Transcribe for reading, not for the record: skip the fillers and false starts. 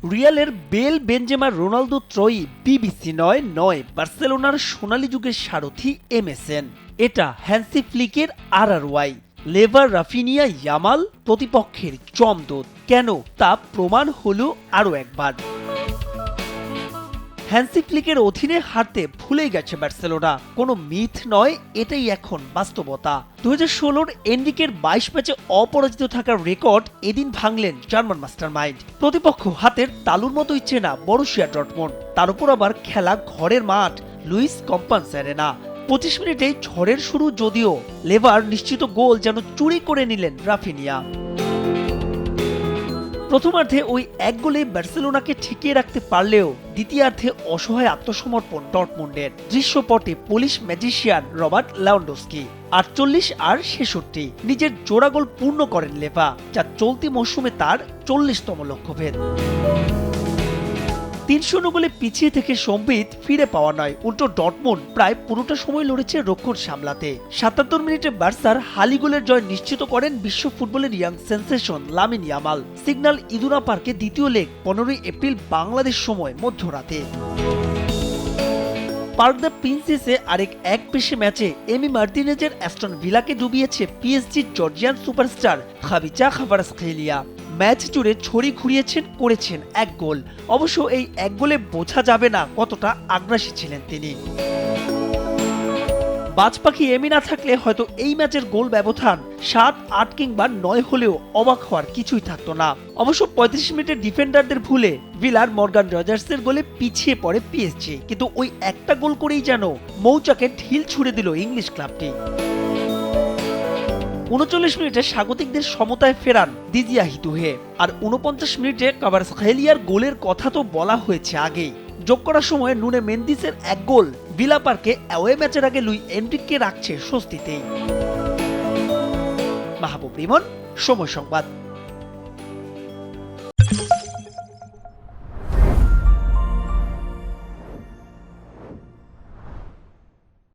রিয়ালের Bale, Benzema, Ronaldo ত্রয়ী BBC নয় বার্সেলোনার সোনালী যুগের সারথি এমএসএন। এটা হ্যান্সি ফ্লিকের RRY। লেভার, রাফিনিয়া, ইয়ামাল প্রতিপক্ষের জমদূত কেন তা প্রমাণ হলো আরও একবার। হ্যান্সি ফ্লিকের অধীনে হারতে ভুলেই গেছে বার্সেলোনা, কোনো মিথ নয়, এটাই এখন বাস্তবতা। 2016-র এনরিকের 22 ম্যাচে অপরাজিত থাকার রেকর্ড এদিন ভাঙলেন জার্মান মাস্টারমাইন্ড। প্রতিপক্ষ হাতের তালুর মতোই চেনা বরুসিয়া ডর্টমুন্ড, তার উপর আবার খেলা ঘরের মাঠ লুইস কম্পান্স অ্যারেনা। 25 মিনিটে ঝড়ের শুরু, যদিও লেভার নিশ্চিত গোল যেন চুরি করে নিলেন রাফিনিয়া। প্রথমার্ধে ওই এক গোলে বার্সেলোনাকে ঠেকিয়ে রাখতে পারলেও দ্বিতীয়ার্ধে অসহায় আত্মসমর্পণ ডর্টমুন্ডের। দৃশ্যপটে পোলিশ ম্যাজিশিয়ান রবার্ট লেভানডস্কি 48 আর 66 নিজের জোড়া গোল পূর্ণ করেন লেভা, যা চলতি মৌসুমে তার 40তম লক্ষ্যভেদ। 3-0 গোলে পিছিয়ে থেকে সম্বিত ফিরে পাওয়া নয়, উল্টো ডর্টমুন্ড প্রায় পুরোটা সময় লড়েছে রক্ষণ সামলাতে। 77 মিনিটে বার্সার হালি গোলের জয় নিশ্চিত করেন বিশ্ব ফুটবলের young sensation Lamine Yamal. Signal Iduna পার্কে দ্বিতীয় লেগ 15 এপ্রিল বাংলাদেশ সময় মধ্যরাতে। পার্ক দ্য প্রিন্সেসে আরেক এক পেশে ম্যাচে এমি মার্টিনেজের অ্যাস্টন ভিলাকে ডুবিয়েছে পিএসজির জর্জিয়ান সুপারস্টার খাবিচা খাভারাৎসখেলিয়া। ম্যাচ জুড়ে ছড়ি ঘুরিয়েছেন, করেছেন এক গোল। অবশ্য এই এক গোলে বোঝা যাবে না কতটা আগ্রাসী ছিলেন তিনি। বাজপাখি এমি না থাকলে হয়তো এই ম্যাচের গোল ব্যবধান 7, 8 কিংবা 9 হলেও অবাক হওয়ার কিছুই থাকতো না। অবশ্য 35 মিনিটের ডিফেন্ডারদের ভুলে ভিলার মর্গান রজার্সের গোলে পিছিয়ে পড়ে পিএসজি, কিন্তু ওই একটা গোল করেই যেন মৌচাকে ঢিল ছুড়ে দিল ইংলিশ ক্লাবটি। 39 মিনিটে স্বাগতিকদের সমতায় ফেরান দিজিয়া হিতুহে, আর 49 মিনিটে খাভারাৎসখেলিয়ার গোলের কথা তো বলা হয়েছে আগেই। যোগ করার সময় নুনে মেন্দিসের এক গোল ভিলা পার্কে অ্যাওয়ে ম্যাচের আগে লুই এনরিককে রাখছে স্বস্তিতেই। মাহবুব রিমন, সময় সংবাদ।